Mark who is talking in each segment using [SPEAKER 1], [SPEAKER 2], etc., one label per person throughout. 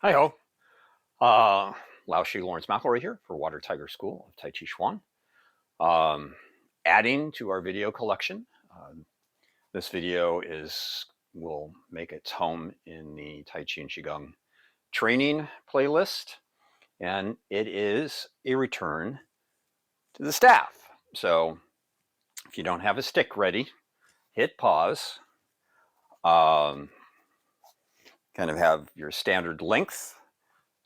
[SPEAKER 1] Hi-ho. Uh, Lao Shi Lawrence McElroy here for Water Tiger School of Taijiquan. Um, Adding to our video collection, this video will make its home in the Tai Chi and Qigong training playlist, and it is a return to the staff. So if you don't have a stick ready, hit pause, um, kind of have your standard length,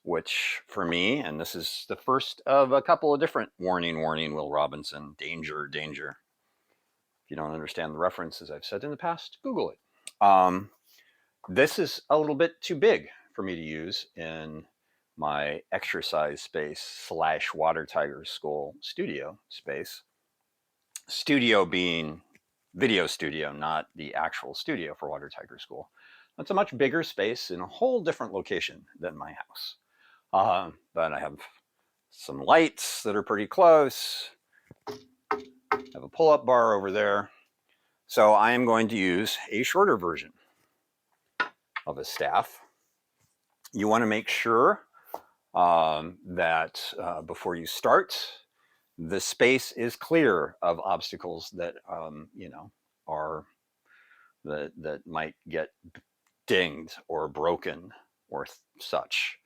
[SPEAKER 1] which for me, and this is the first of a couple of different warning, Will Robinson, danger, danger. If you don't understand the reference, as I've said in the past, Google it. This is a little bit too big for me to use in my exercise space slash Water Tiger School studio space. Studio being video studio, not the actual studio for Water Tiger School. It's a much bigger space in a whole different location than my house. But I have some lights that are pretty close. I have a pull-up bar over there. So I am going to use a shorter version of a staff. You want to make sure that before you start, the space is clear of obstacles that are that might get dinged or broken or such.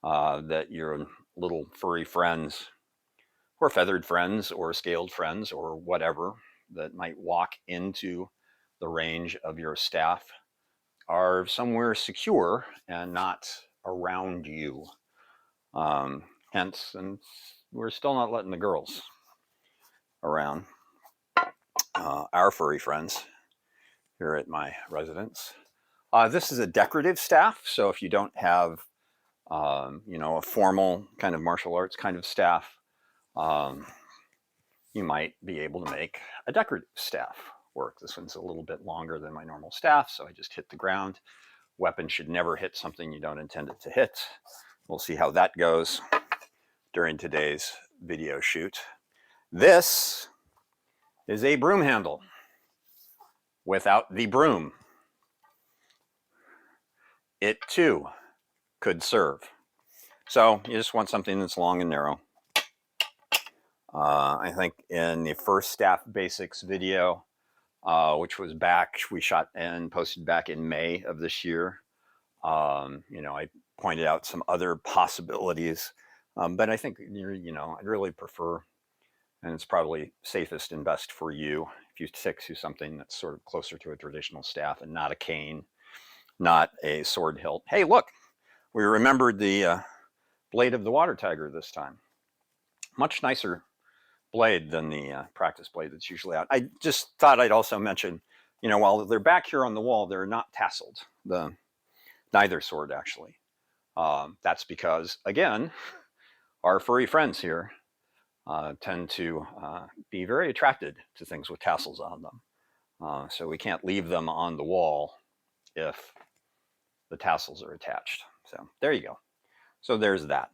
[SPEAKER 1] That your little furry friends or feathered friends or scaled friends or whatever that might walk into the range of your staff are somewhere secure and not around you. Hence, and we're still not letting the girls around, our furry friends here at my residence. This is a decorative staff, so if you don't have, a formal kind of martial arts kind of staff, you might be able to make a decorative staff work. This one's a little bit longer than my normal staff, so I just hit the ground. Weapon should never hit something you don't intend it to hit. We'll see how that goes during today's video shoot. This is a broom handle without the broom. It too could serve. So you just want something that's long and narrow. I think in the first staff basics video, which was we shot and posted back in May of this year, I pointed out some other possibilities, but I think, I'd really prefer, and it's probably safest and best for you, if you stick to something that's sort of closer to a traditional staff and not a cane, not a sword hilt. Hey, look, we remembered the blade of the water tiger this time. Much nicer blade than the practice blade that's usually out. I just thought I'd also mention, while they're back here on the wall, they're not tasseled. Neither sword, actually. That's because, again, our furry friends here tend to be very attracted to things with tassels on them. So we can't leave them on the wall if the tassels are attached. So there you go. So there's that.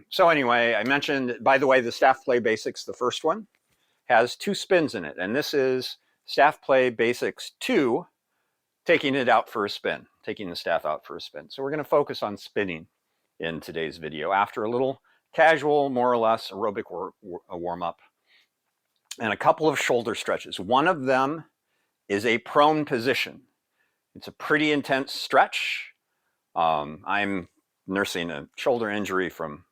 [SPEAKER 1] So anyway, I mentioned, by the way, the staff play basics, the first one, has 2 spins in it. And this is staff play basics 2, taking it out for a spin, taking the staff out for a spin. So we're going to focus on spinning in today's video after a little casual, more or less, aerobic warm-up and a couple of shoulder stretches. One of them is a prone position. It's a pretty intense stretch. I'm nursing a shoulder injury from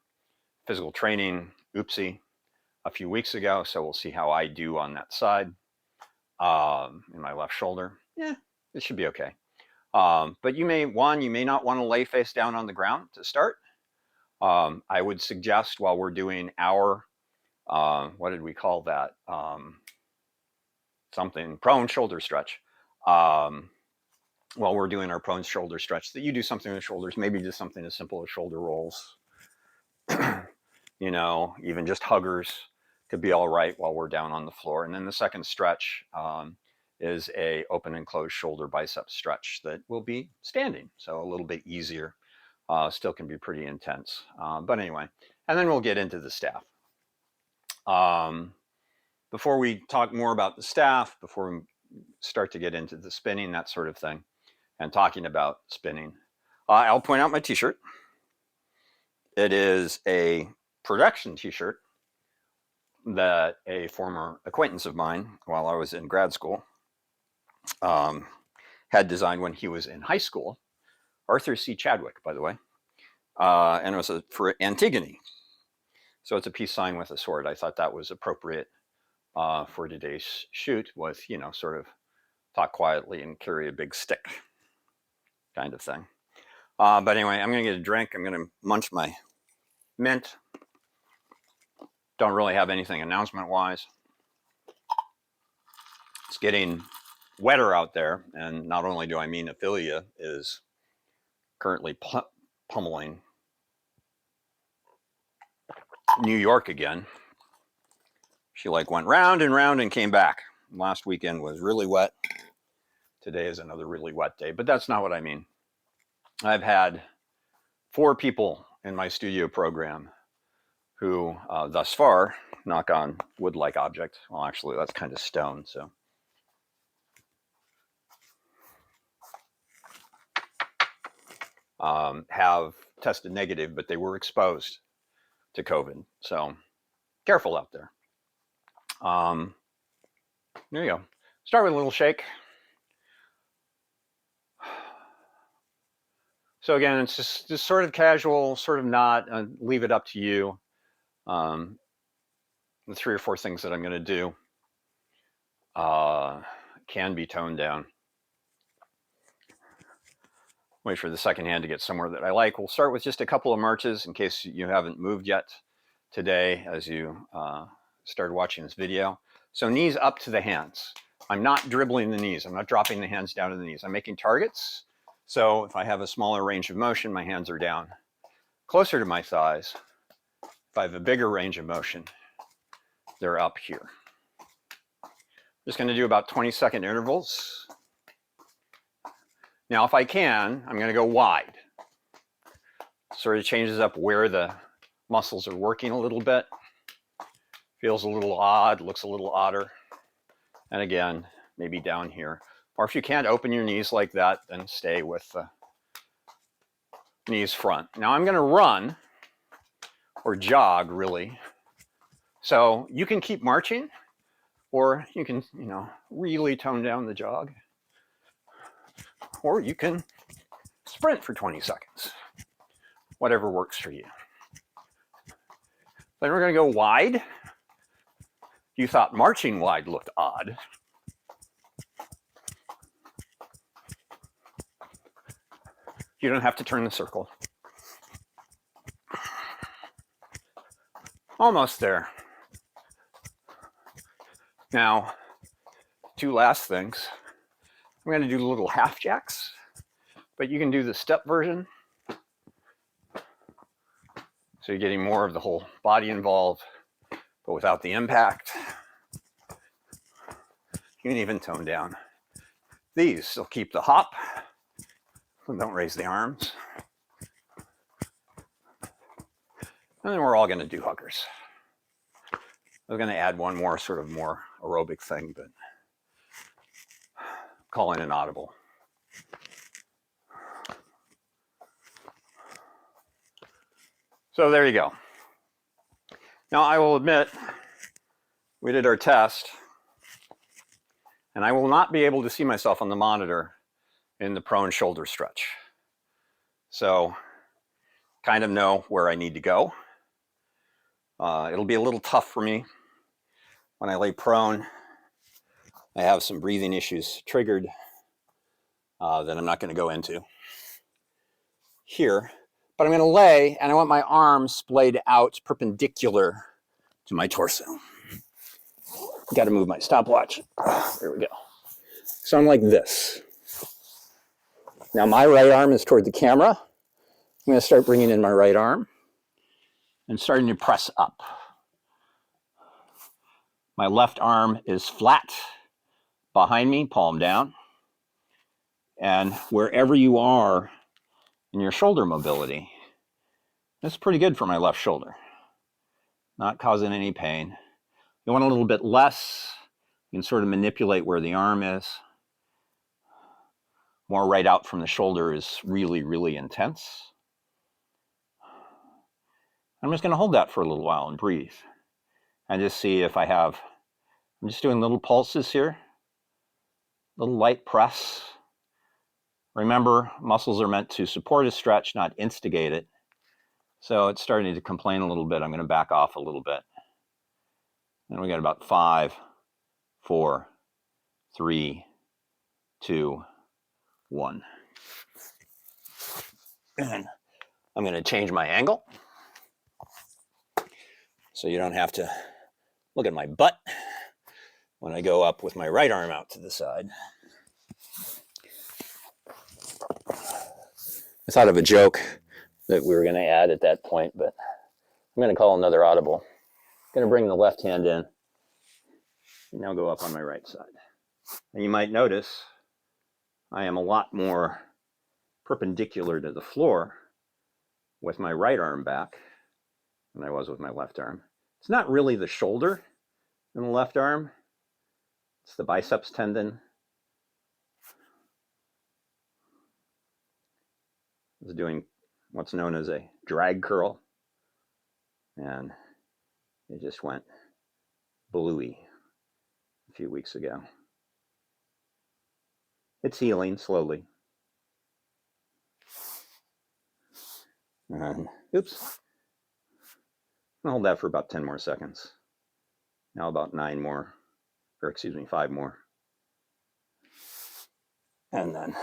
[SPEAKER 1] physical training, oopsie, a few weeks ago, so we'll see how I do on that side, in my left shoulder. Yeah, it should be okay. But you may not want to lay face down on the ground to start. I would suggest while we're doing our, what did we call that? Something, prone shoulder stretch. While we're doing our prone shoulder stretch, that you do something with shoulders, maybe just something as simple as shoulder rolls. Even just huggers could be all right while we're down on the floor. And then the second stretch is a open and closed shoulder bicep stretch that will be standing, so a little bit easier. Still can be pretty intense, but anyway. And then we'll get into the staff. Before we talk more about the staff, before we start to get into the spinning, that sort of thing, and talking about spinning, I'll point out my t-shirt. It is a production t-shirt that a former acquaintance of mine while I was in grad school had designed when he was in high school. Arthur C. Chadwick, by the way. And it was for Antigone. So it's a peace sign with a sword. I thought that was appropriate for today's shoot with, you know, sort of talk quietly and carry a big stick kind of thing. But anyway, I'm going to get a drink. I'm going to munch my mint. Don't really have anything announcement-wise. It's getting wetter out there, and not only do I mean Ophelia is currently pummeling New York again. She like went round and round and came back. Last weekend was really wet. Today is another really wet day, but that's not what I mean. I've had 4 people in my studio program who thus far, knock on wood-like object, well actually that's kind of stone, so. Have tested negative, but they were exposed to COVID. So careful out there. There you go. Start with a little shake. So again, it's just sort of casual, sort of not. Leave it up to you. The 3 or 4 things that I'm going to do can be toned down. Wait for the second hand to get somewhere that I like. We'll start with just a couple of marches in case you haven't moved yet today as you started watching this video. So knees up to the hands. I'm not dribbling the knees. I'm not dropping the hands down to the knees. I'm making targets. So if I have a smaller range of motion, my hands are down closer to my thighs. If I have a bigger range of motion, they're up here. Just going to do about 20-second intervals. Now, if I can, I'm going to go wide. Sort of changes up where the muscles are working a little bit. Feels a little odd, looks a little odder. And again, maybe down here. Or if you can't open your knees like that, then stay with the knees front. Now I'm going to run, or jog really. So you can keep marching, or you can, you know, really tone down the jog. Or you can sprint for 20 seconds. Whatever works for you. Then we're going to go wide. You thought marching wide looked odd. You don't have to turn the circle. Almost there. Now, 2 last things. I'm going to do little half jacks, but you can do the step version. So you're getting more of the whole body involved, but without the impact. You can even tone down these. They'll keep the hop. Don't raise the arms. And then we're all going to do huggers. I was going to add one more sort of more aerobic thing, but call in an audible. So there you go. Now I will admit, we did our test, and I will not be able to see myself on the monitor in the prone shoulder stretch. So kind of know where I need to go. It'll be a little tough for me when I lay prone. I have some breathing issues triggered that I'm not going to go into here. But I'm going to lay, and I want my arms splayed out perpendicular to my torso. Got to move my stopwatch. There we go. So I'm like this. Now my right arm is toward the camera. I'm going to start bringing in my right arm and starting to press up. My left arm is flat behind me, palm down. And wherever you are in your shoulder mobility, that's pretty good for my left shoulder. Not causing any pain. You want a little bit less, you can sort of manipulate where the arm is. more right out from the shoulder is really, really intense. I'm just going to hold that for a little while and breathe and just see if I have, I'm just doing little pulses here, little light press. Remember, muscles are meant to support a stretch, not instigate it. So it's starting to complain a little bit. I'm going to back off a little bit. And we got about 5, 4, 3, 2, 1. And I'm going to change my angle so you don't have to look at my butt when I go up with my right arm out to the side. I thought of a joke that we were going to add at that point, but I'm going to call another audible. I'm going to bring the left hand in and now go up on my right side. And you might notice I am a lot more perpendicular to the floor with my right arm back than I was with my left arm. It's not really the shoulder in the left arm. It's the biceps tendon. I was doing what's known as a drag curl, and it just went bluey a few weeks ago. It's healing slowly. And oops. I'll hold that for about 10 more seconds. Now about 9 more, or excuse me, 5 more. And then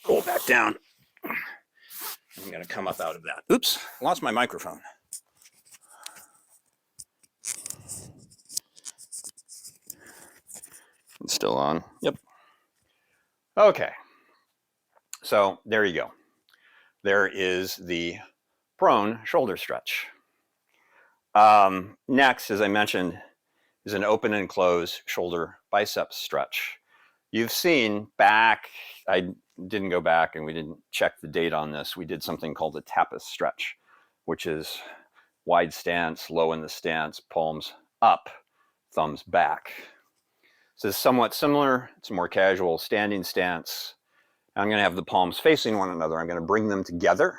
[SPEAKER 1] roll back down. I'm going to come up out of that. Oops, lost my microphone. It's still on. Yep. Okay. So there you go. There is the prone shoulder stretch. Next, as I mentioned, is an open and close shoulder biceps stretch. You've seen back, I didn't go back and we didn't check the date on this. We did something called a tapas stretch, which is wide stance, low in the stance, palms up, thumbs back. So it's somewhat similar. It's a more casual standing stance. I'm going to have the palms facing one another. I'm going to bring them together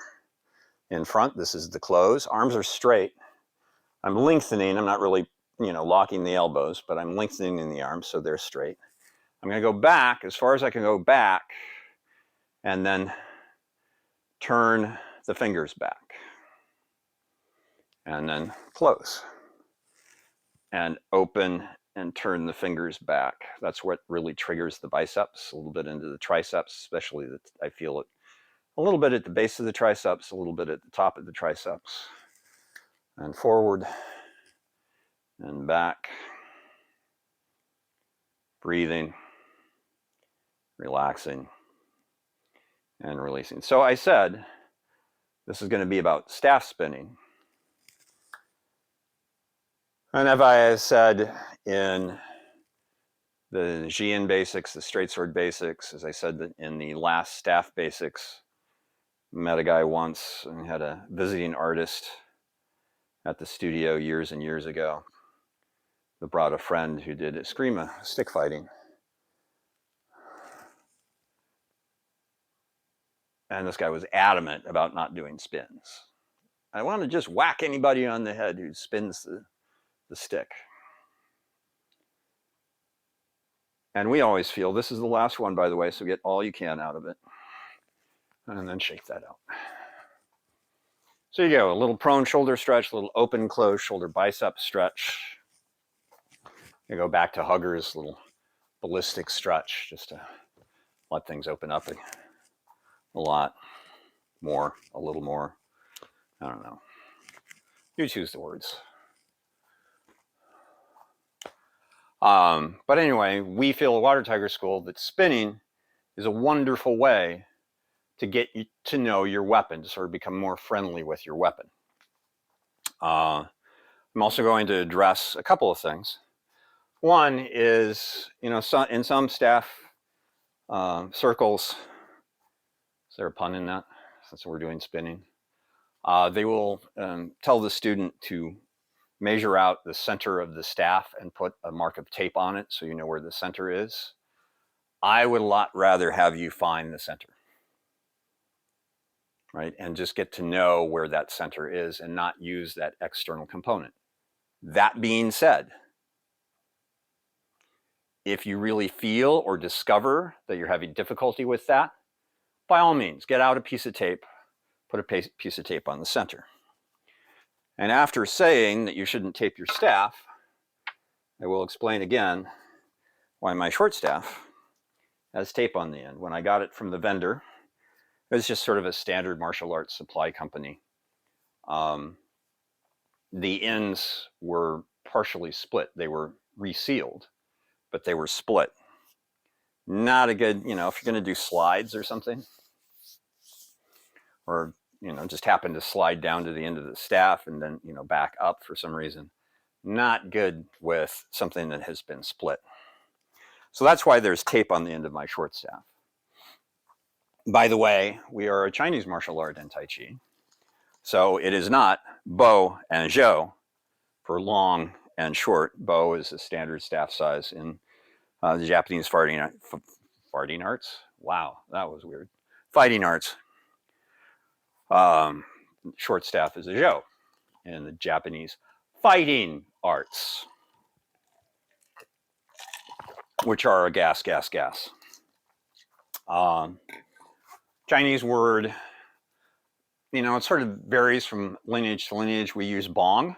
[SPEAKER 1] in front. This is the close. Arms are straight. I'm lengthening. I'm not really, locking the elbows, but I'm lengthening in the arms so they're straight. I'm going to go back as far as I can go back and then turn the fingers back and then close and open and turn the fingers back. That's what really triggers the biceps, a little bit into the triceps, especially I feel it a little bit at the base of the triceps, a little bit at the top of the triceps, and forward and back, breathing, relaxing, and releasing. So I said this is going to be about staff spinning. And as I said in the Jian basics, the straight sword basics, as I said in the last staff basics, met a guy once and had a visiting artist at the studio years and years ago that brought a friend who did eskrima, stick fighting. And this guy was adamant about not doing spins. I want to just whack anybody on the head who spins the stick. And we always feel, this is the last one, by the way, so get all you can out of it. And then shake that out. So you go, a little prone shoulder stretch, a little open, closed shoulder bicep stretch. You go back to huggers, little ballistic stretch, just to let things open up a lot more, a little more. I don't know. You choose the words. But anyway, we feel at Water Tiger School that spinning is a wonderful way to get you to know your weapon, to sort of become more friendly with your weapon. I'm also going to address a couple of things. One is, in some staff circles, is there a pun in that, since we're doing spinning? They will tell the student to measure out the center of the staff and put a mark of tape on it so you know where the center is. I would a lot rather have you find the center, right? And just get to know where that center is and not use that external component. That being said, if you really feel or discover that you're having difficulty with that, by all means, get out a piece of tape, put a piece of tape on the center. And after saying that you shouldn't tape your staff, I will explain again why my short staff has tape on the end. When I got it from the vendor, it was just sort of a standard martial arts supply company. The ends were partially split. They were resealed, but they were split. Not a good, if you're going to do slides or something, or, just happen to slide down to the end of the staff and then, back up for some reason. Not good with something that has been split. So that's why there's tape on the end of my short staff. By the way, we are a Chinese martial art in Tai Chi. So it is not bo and zhou for long and short. Bo is the standard staff size in the Japanese farting arts. Wow, that was weird. Fighting arts. Short staff is a zhou in the Japanese fighting arts, which are a gas. Chinese word, it sort of varies from lineage to lineage. We use bong,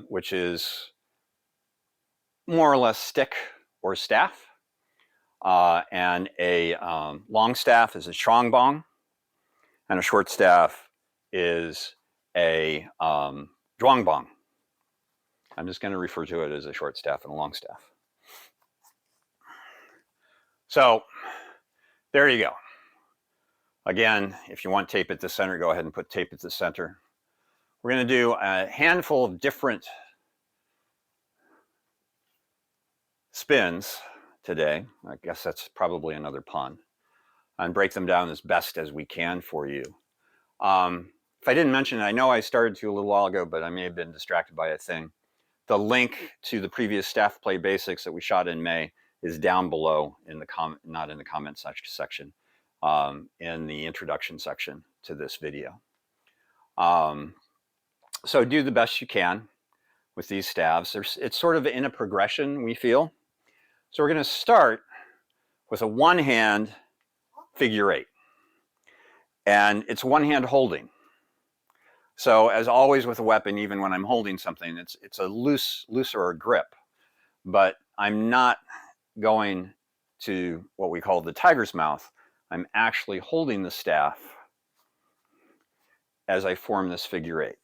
[SPEAKER 1] which is more or less stick or staff. And a long staff is a strong bong, and a short staff is a zhuang bong. I'm just going to refer to it as a short staff and a long staff. So there you go. Again, if you want tape at the center, go ahead and put tape at the center. We're going to do a handful of different spins today. I guess that's probably another pun. And break them down as best as we can for you. If I didn't mention it, I know I started to a little while ago, but I may have been distracted by a thing. The link to the previous staff play basics that we shot in May is down below in the not in the comments section, in the introduction section to this video. So do the best you can with these staves. It's sort of in a progression, we feel. So we're going to start with a one-hand figure eight. And it's one-hand holding. So as always with a weapon, even when I'm holding something, it's a looser grip. But I'm not going to what we call the tiger's mouth. I'm actually holding the staff as I form this figure eight.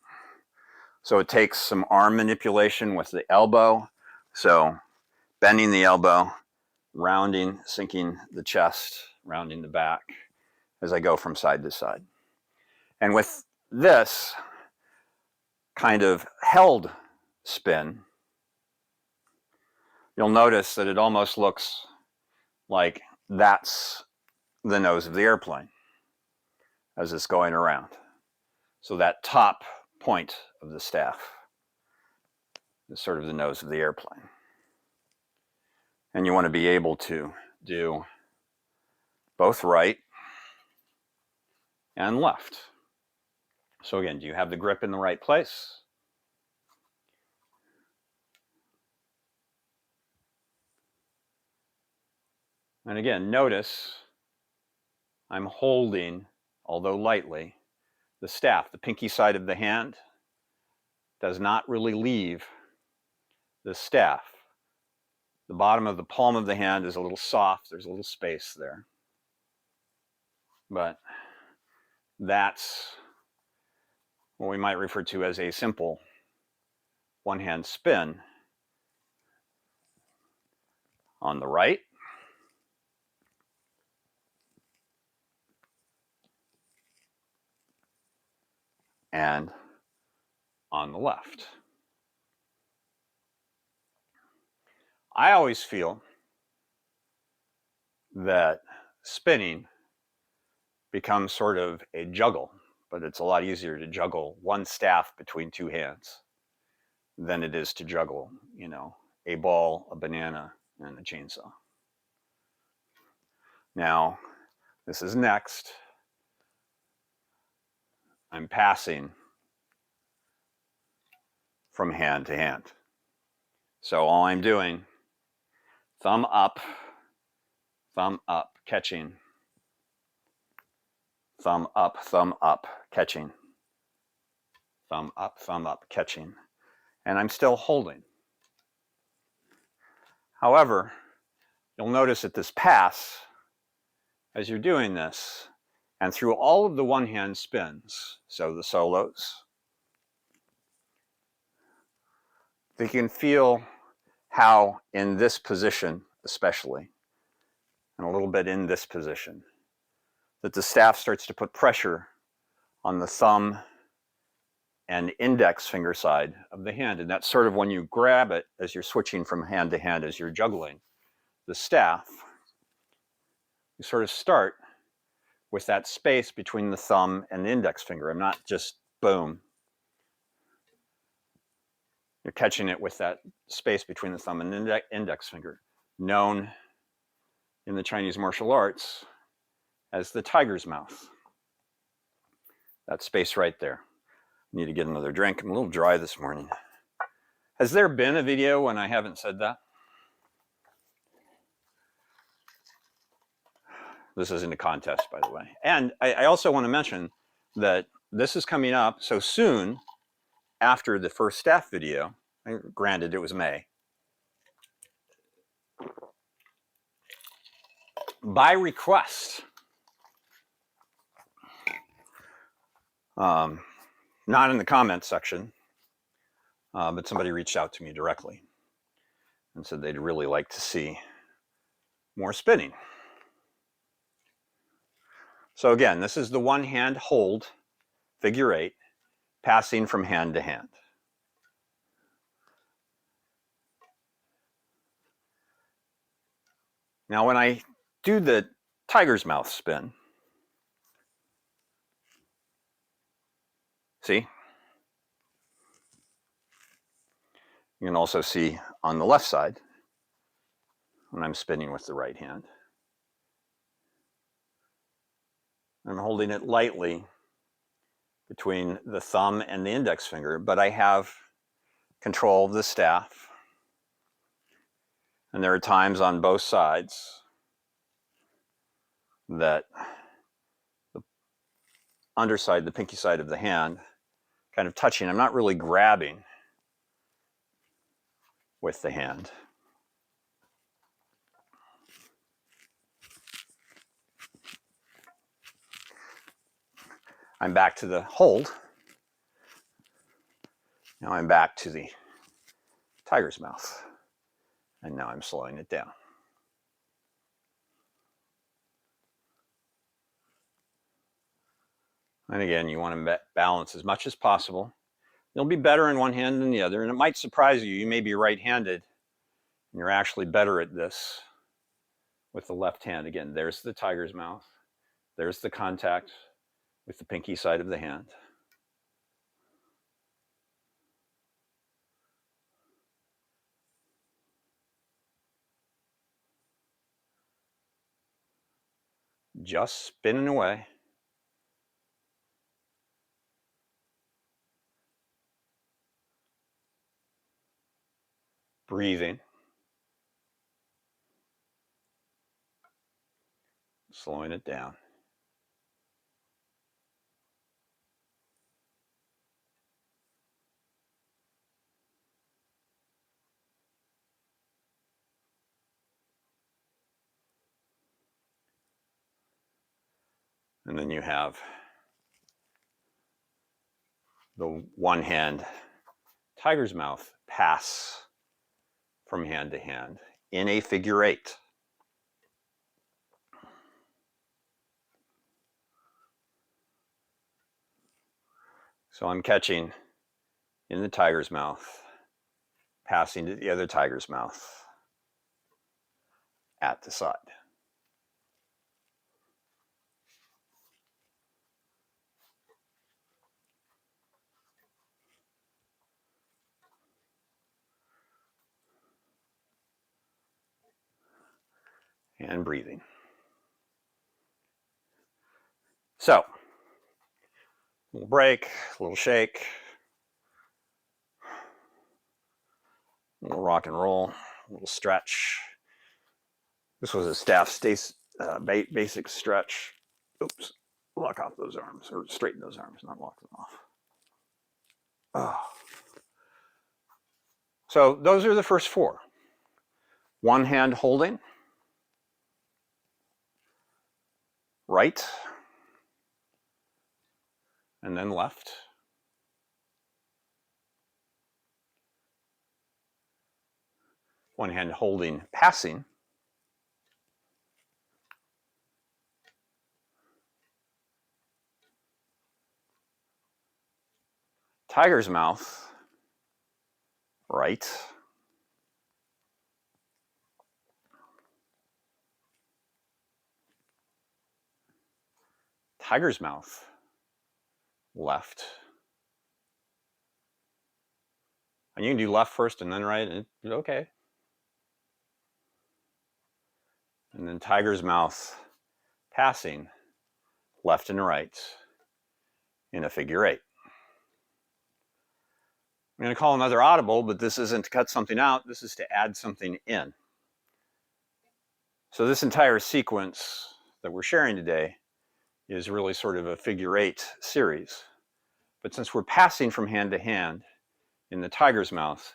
[SPEAKER 1] So it takes some arm manipulation with the elbow. So bending the elbow, rounding, sinking the chest, rounding the back as I go from side to side. And with this kind of held spin, you'll notice that it almost looks like that's the nose of the airplane as it's going around. So that top point of the staff is sort of the nose of the airplane. And you want to be able to do both right and left. So again, do you have the grip in the right place? And again, notice I'm holding, although lightly, the staff. The pinky side of the hand does not really leave the staff. The bottom of the palm of the hand is a little soft. There's a little space there. But that's what we might refer to as a simple one-hand spin on the right and on the left. I always feel that spinning becomes sort of a juggle, but it's a lot easier to juggle one staff between two hands than it is to juggle, a ball, a banana, and a chainsaw. Now, this is next. I'm passing from hand to hand. So all I'm doing, thumb up, catching. Thumb up, catching. Thumb up, catching. And I'm still holding. However, you'll notice that this pass, as you're doing this, and through all of the one-hand spins, so the solos, you can feel how in this position, especially, and a little bit in this position, that the staff starts to put pressure on the thumb and index finger side of the hand. And that's sort of when you grab it as you're switching from hand to hand, as you're juggling the staff, you sort of start with that space between the thumb and the index finger. I'm not just boom. You're catching it with that space between the thumb and the index finger, known in the Chinese martial arts as the tiger's mouth. That space right there. I need to get another drink. I'm a little dry this morning. Has there been a video when I haven't said that? This isn't a contest, by the way. And I also want to mention that this is coming up so soon after the first staff video. Granted, it was May. By request, not in the comments section, but somebody reached out to me directly and said they'd really like to see more spinning. So again, this is the one hand hold, figure 8, passing from hand to hand. Now when I do the tiger's mouth spin, see? You can also see on the left side when I'm spinning with the right hand. I'm holding it lightly between the thumb and the index finger, but I have control of the staff. And there are times on both sides that the underside, the pinky side of the hand, kind of touching. I'm not really grabbing with the hand. I'm back to the hold. Now I'm back to the tiger's mouth. And now I'm slowing it down. And again, you want to balance as much as possible. You'll be better in one hand than the other, and it might surprise you. You may be right-handed, and you're actually better at this with the left hand. Again, there's the tiger's mouth. There's the contact with the pinky side of the hand. Just spinning away. Breathing. Slowing it down. And then you have the one hand tiger's mouth pass from hand to hand in a figure 8. So I'm catching in the tiger's mouth, passing to the other tiger's mouth at the side. And breathing. So, a little break, a little shake, a little rock and roll, a little stretch. This was a staff basic stretch. Oops, lock off those arms, or straighten those arms, not lock them off. Oh. So those are the first 4. One hand holding, right, and then left. One hand holding, passing. Tiger's mouth, right. Tiger's mouth, left. And you can do left first and then right, and okay. And then tiger's mouth, passing, left and right, in a figure 8. I'm going to call another audible, but this isn't to cut something out, this is to add something in. So this entire sequence that we're sharing today is really sort of a figure 8 series. But since we're passing from hand to hand in the tiger's mouth,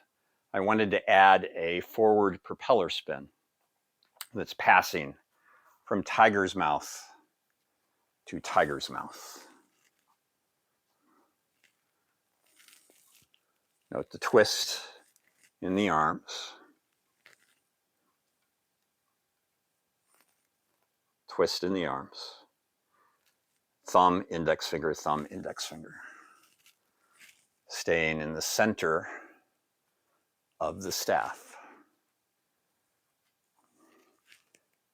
[SPEAKER 1] I wanted to add a forward propeller spin that's passing from tiger's mouth to tiger's mouth. Note the twist in the arms. Twist in the arms. Thumb, index finger, thumb, index finger. Staying in the center of the staff.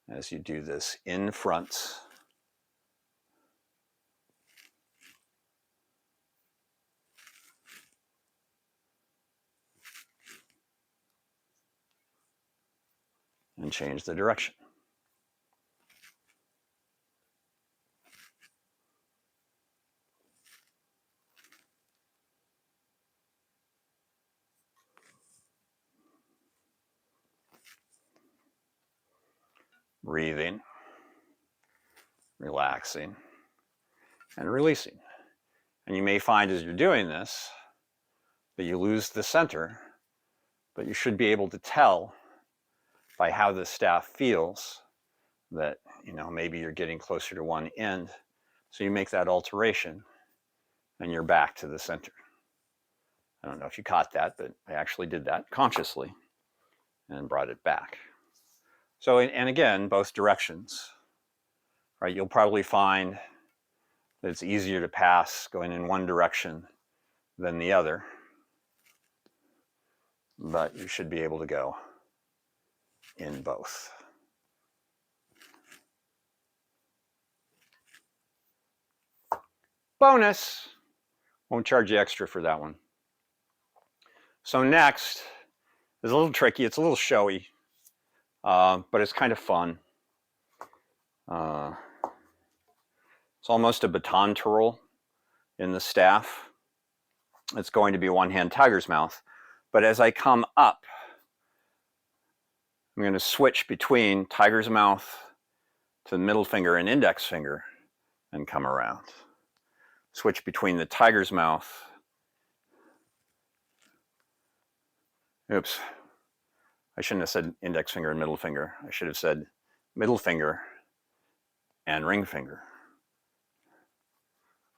[SPEAKER 1] As you do this in front, and change the direction. Breathing, relaxing, and releasing. And you may find as you're doing this that you lose the center, but you should be able to tell by how the staff feels that, maybe you're getting closer to one end. So you make that alteration and you're back to the center. I don't know if you caught that, but I actually did that consciously and brought it back. So, and again, both directions, right? You'll probably find that it's easier to pass going in one direction than the other, but you should be able to go in both. Bonus, won't charge you extra for that one. So next is a little tricky, it's a little showy, but it's kind of fun. It's almost a baton twirl in the staff. It's going to be one hand tiger's mouth, but as I come up, I'm going to switch between tiger's mouth to the middle finger and index finger and come around. Switch between the tiger's mouth. Oops, I shouldn't have said index finger and middle finger. I should have said middle finger and ring finger.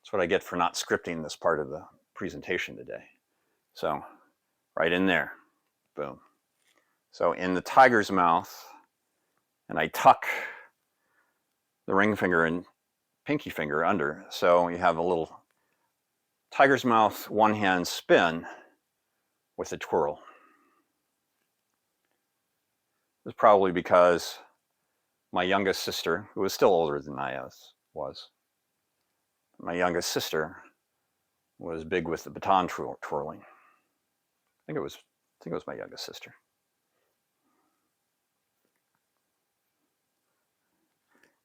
[SPEAKER 1] That's what I get for not scripting this part of the presentation today. So right in there, boom. So in the tiger's mouth, and I tuck the ring finger and pinky finger under. So you have a little tiger's mouth, one hand spin with a twirl. It's probably because my youngest sister, who was still older than I was, my youngest sister was big with the baton twirling. I think it was my youngest sister.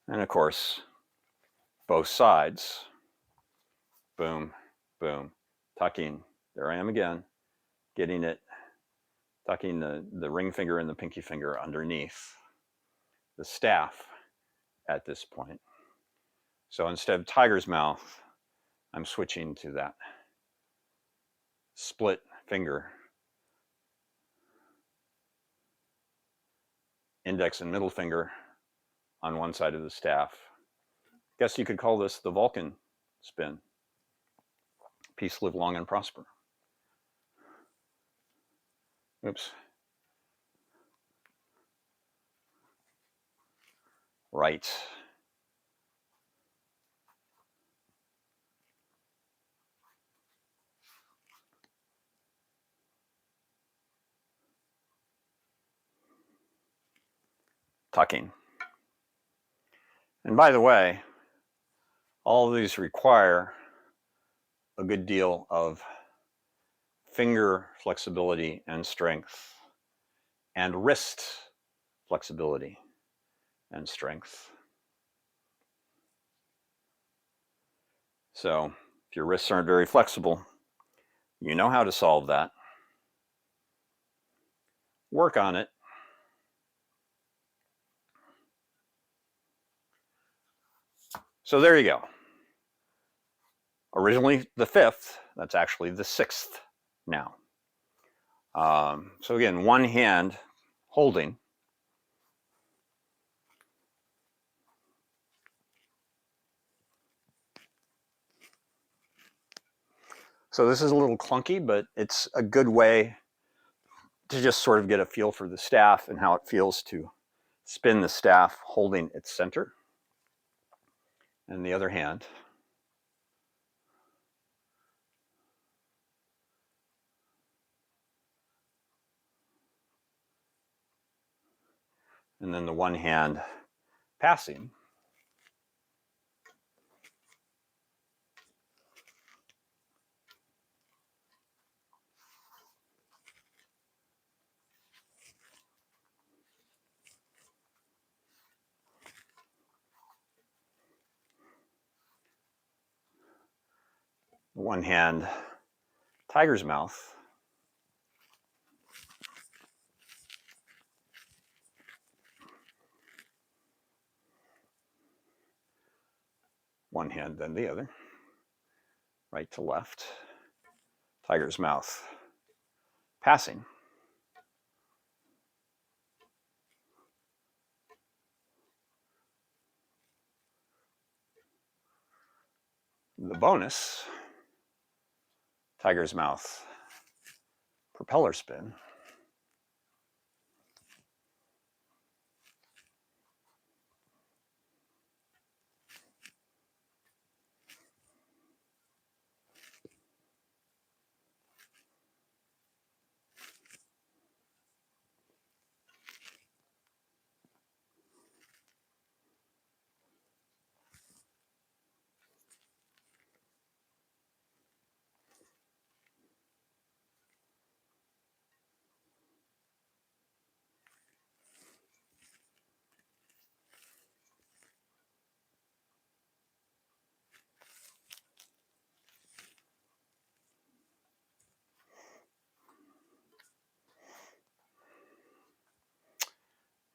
[SPEAKER 1] And of course, both sides. Boom, boom, tucking. There I am again, getting it, tucking the ring finger and the pinky finger underneath the staff at this point. So instead of tiger's mouth, I'm switching to that split finger, index and middle finger on one side of the staff. Guess you could call this the Vulcan spin. Peace, live long, and prosper. Oops. Right. Tucking. And by the way, all of these require a good deal of finger flexibility and strength, and wrist flexibility and strength. So if your wrists aren't very flexible, you know how to solve that. Work on it. So there you go. Originally the 5th, that's actually the 6th now. So again, one hand holding. So this is a little clunky, but it's a good way to just sort of get a feel for the staff and how it feels to spin the staff holding its center. And the other hand. And then the one hand passing. One hand tiger's mouth. One hand, then the other. Right to left. Tiger's mouth. Passing. The bonus, tiger's mouth, propeller spin.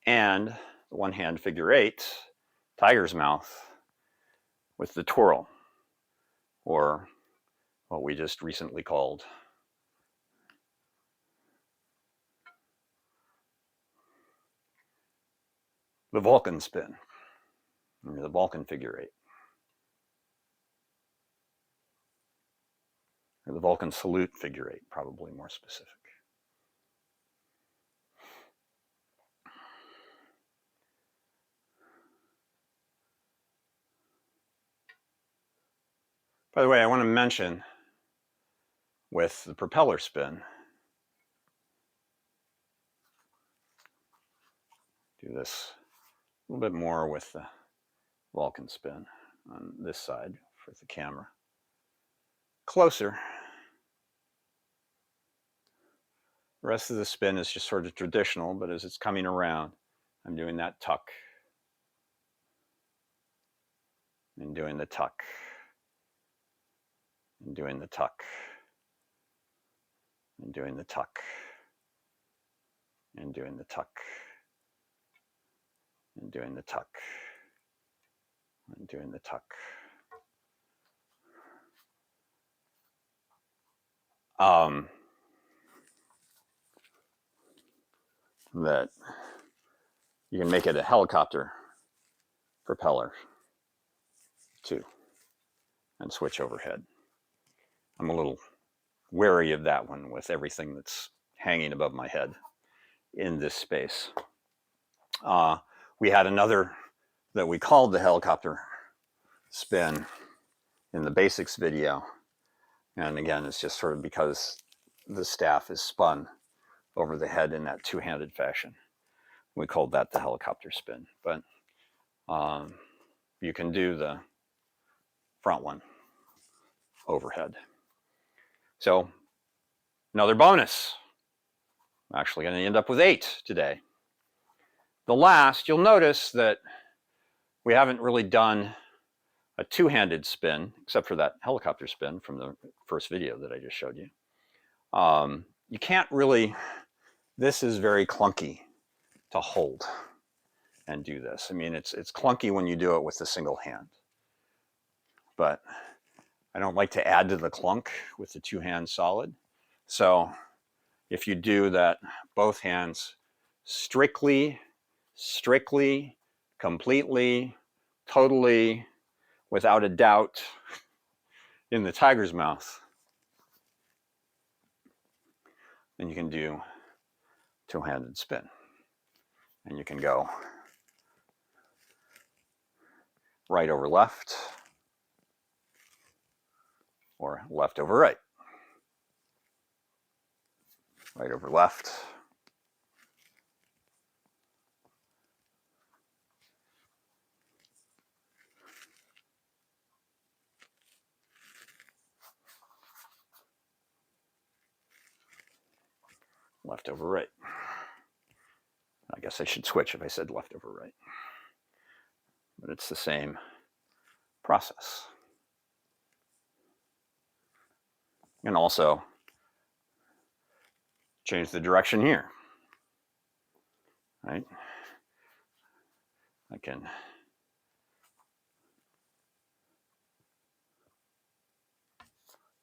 [SPEAKER 1] And the one hand figure 8, tiger's mouth, with the twirl, or what we just recently called the Vulcan spin, or the Vulcan figure 8, or the Vulcan salute figure 8, probably more specific. By the way, I want to mention with the propeller spin, do this a little bit more with the Vulcan spin on this side for the camera. Closer. The rest of the spin is just sort of traditional, but as it's coming around, I'm doing that tuck and doing the tuck, and doing the tuck, and doing the tuck, and doing the tuck, and doing the tuck, and doing the tuck. That you can make it a helicopter propeller too, and switch overhead. I'm a little wary of that one with everything that's hanging above my head in this space. We had another that we called the helicopter spin in the basics video. And again, it's just sort of because the staff is spun over the head in that two-handed fashion. We called that the helicopter spin. But you can do the front one overhead. So another bonus. I'm actually going to end up with 8 today. The last, you'll notice that we haven't really done a two-handed spin, except for that helicopter spin from the first video that I just showed you. You can't really, this is very clunky to hold and do this. I mean, it's clunky when you do it with a single hand. But I don't like to add to the clunk with the two-hand solid. So if you do that, both hands strictly, completely, totally, without a doubt, in the tiger's mouth, then you can do two-handed spin. And you can go right over left, or left over right. Right over left. Left over right. I guess I should switch if I said left over right. But it's the same process. And also change the direction here. Right? I can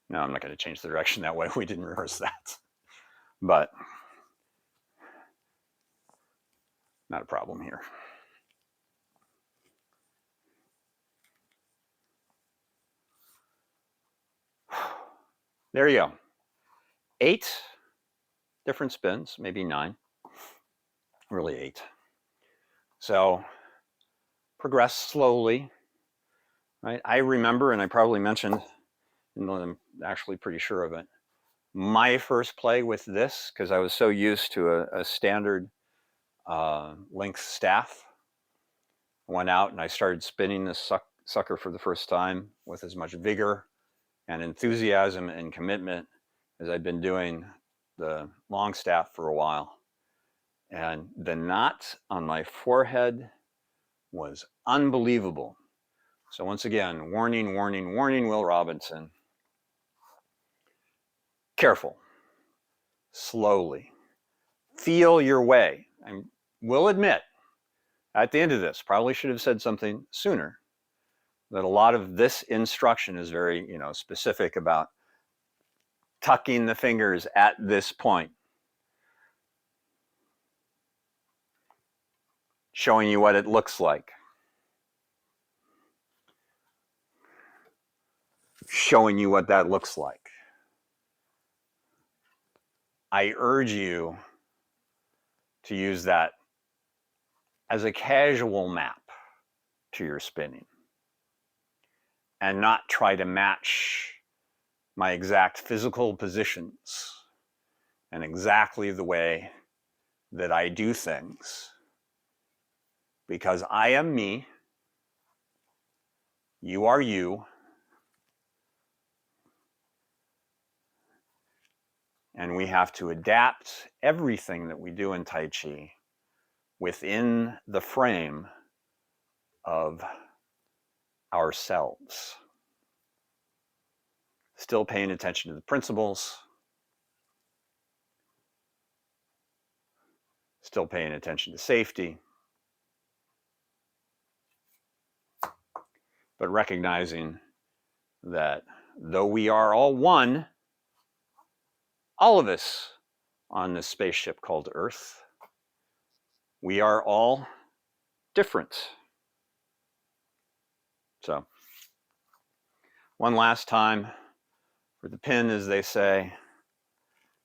[SPEAKER 1] no, I'm not going to change the direction that way. We didn't rehearse that. But not a problem here. There you go. 8 different spins, maybe 9. Really 8. So progress slowly. Right? I remember, and I probably mentioned, and I'm actually pretty sure of it, my first play with this, because I was so used to a standard length staff. I went out and I started spinning this sucker for the first time with as much vigor and enthusiasm and commitment as I'd been doing the long staff for a while. And the knot on my forehead was unbelievable. So once again, warning, warning, warning, Will Robinson. Careful, slowly, feel your way. I will admit, at the end of this, probably should have said something sooner, that a lot of this instruction is very, specific about tucking the fingers at this point, showing you what it looks like, showing you what that looks like. I urge you to use that as a casual map to your spinning and not try to match my exact physical positions and exactly the way that I do things, because I am me, you are you, and we have to adapt everything that we do in Tai Chi within the frame of ourselves. Still paying attention to the principles, still paying attention to safety, but recognizing that though we are all one, all of us on this spaceship called Earth, we are all different. So, one last time for the pin, as they say,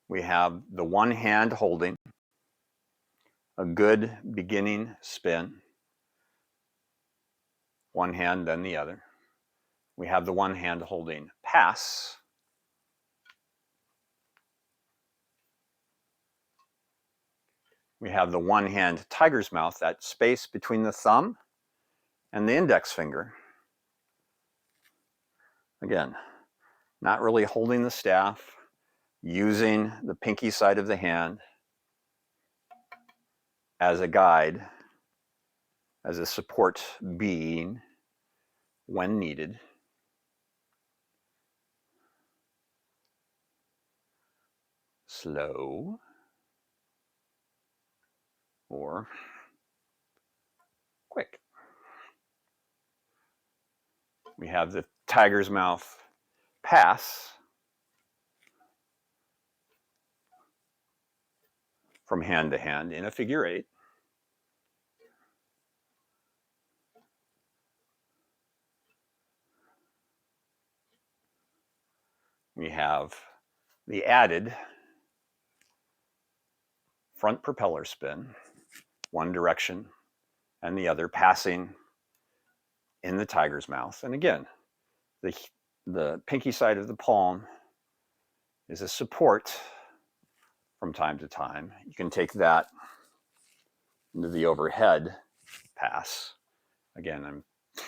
[SPEAKER 1] we have the one hand holding a good beginning spin, one hand, then the other. We have the one hand holding pass. We have the one hand tiger's mouth, that space between the thumb and the index finger. Again, not really holding the staff, using the pinky side of the hand as a guide, as a support being when needed. Slow or quick. We have the tiger's mouth pass from hand to hand in a figure eight. We have the added front propeller spin, one direction and the other, passing in the tiger's mouth. And again, the pinky side of the palm is a support from time to time. You can take that into the overhead pass. Again, I'm a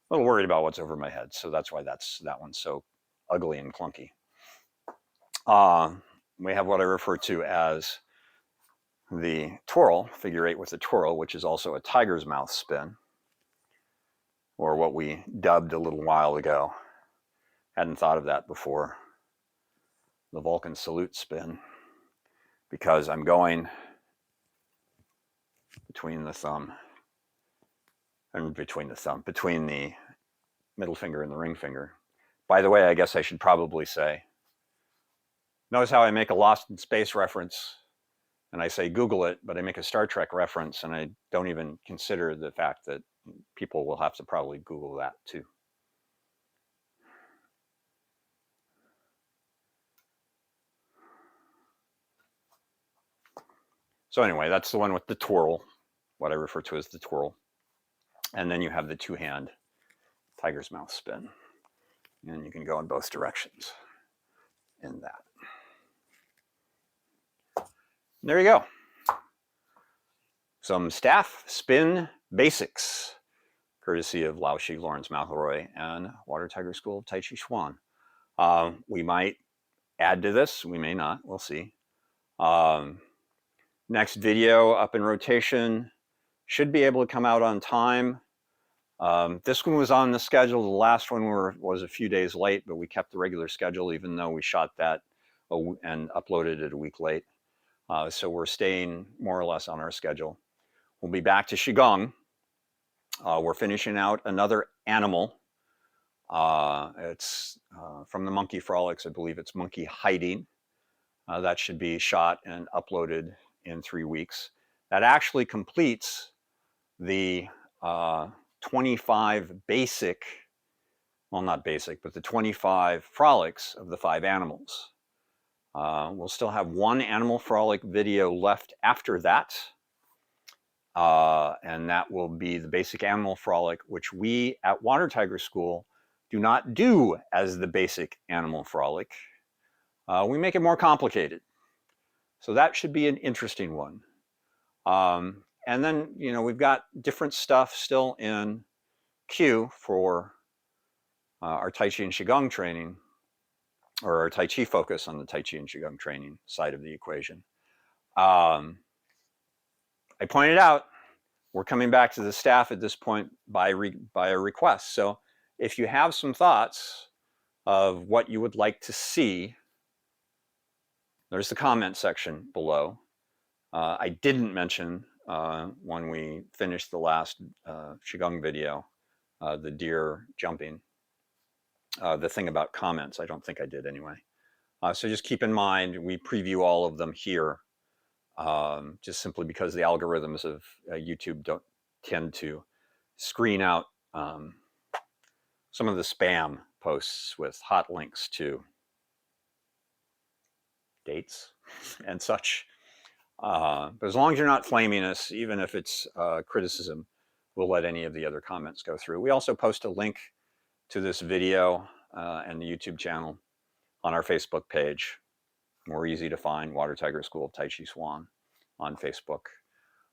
[SPEAKER 1] little worried about what's over my head, so that's why that one's so ugly and clunky. We have what I refer to as the twirl, figure eight with the twirl, which is also a tiger's mouth spin, or what we dubbed a little while ago, hadn't thought of that before, the Vulcan salute spin, because I'm going between the middle finger and the ring finger. By the way, I guess I should probably say, notice how I make a Lost in Space reference and I say Google it, but I make a Star Trek reference and I don't even consider the fact that people will have to probably Google that too. So anyway, that's the one with the twirl, what I refer to as the twirl. And then you have the two-hand tiger's mouth spin. And you can go in both directions in that. There you go. Some staff spin basics, courtesy of Lao Shi, Lawrence McElroy, and Water Tiger School of Taijiquan. We might add to this, we may not, we'll see. Next video up in rotation should be able to come out on time. This one was on the schedule. The last one was a few days late, but we kept the regular schedule even though we shot that and uploaded it a week late. So we're staying more or less on our schedule. We'll be back to Qigong. We're finishing out another animal. It's from the Monkey Frolics. I believe it's Monkey Hiding. That should be shot and uploaded in 3 weeks. That actually completes the 25 basic, well, not basic, but the 25 frolics of the 5 animals. We'll still have one animal frolic video left after that. And that will be the basic animal frolic, which we at Water Tiger School do not do as the basic animal frolic. We make it more complicated. So that should be an interesting one. And then, you know, we've got different stuff still in queue for our Tai Chi and Qigong training, or our Tai Chi focus on the Tai Chi and Qigong training side of the equation. I pointed out we're coming back to the staff at this point by a request. So if you have some thoughts of what you would like to see, there's the comment section below. I didn't mention when we finished the last Qigong video, the deer jumping, the thing about comments. I don't think I did anyway. So just keep in mind, we preview all of them here, just simply because the algorithms of YouTube don't tend to screen out some of the spam posts with hot links to dates and such. But as long as you're not flaming us, even if it's criticism, we'll let any of the other comments go through. We also post a link to this video and the YouTube channel on our Facebook page. More easy to find, Water Tiger School of Taijiquan on Facebook.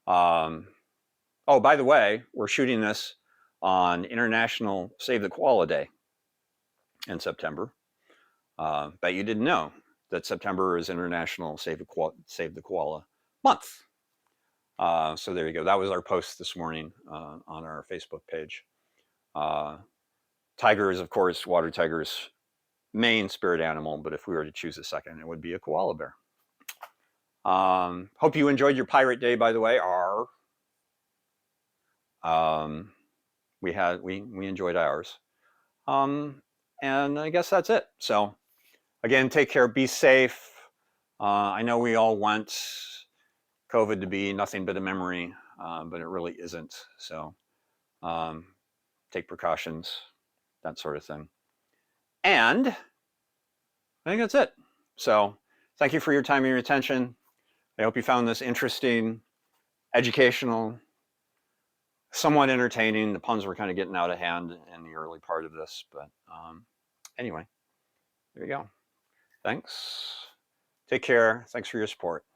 [SPEAKER 1] Oh, by the way, we're shooting this on International Save the Koala Day in September. Bet you didn't know that September is International Save the Koala Month. So there you go. That was our post this morning on our Facebook page. Tiger is, of course, water tiger's main spirit animal, but if we were to choose a second, it would be a koala bear. Hope you enjoyed your pirate day, by the way. We enjoyed ours. And I guess that's it. So again, take care, be safe. I know we all want COVID to be nothing but a memory, but it really isn't. So take precautions, that sort of thing. And I think that's it. So thank you for your time and your attention. I hope you found this interesting, educational, somewhat entertaining. The puns were kind of getting out of hand in the early part of this, but anyway, there you go. Thanks. Take care. Thanks for your support.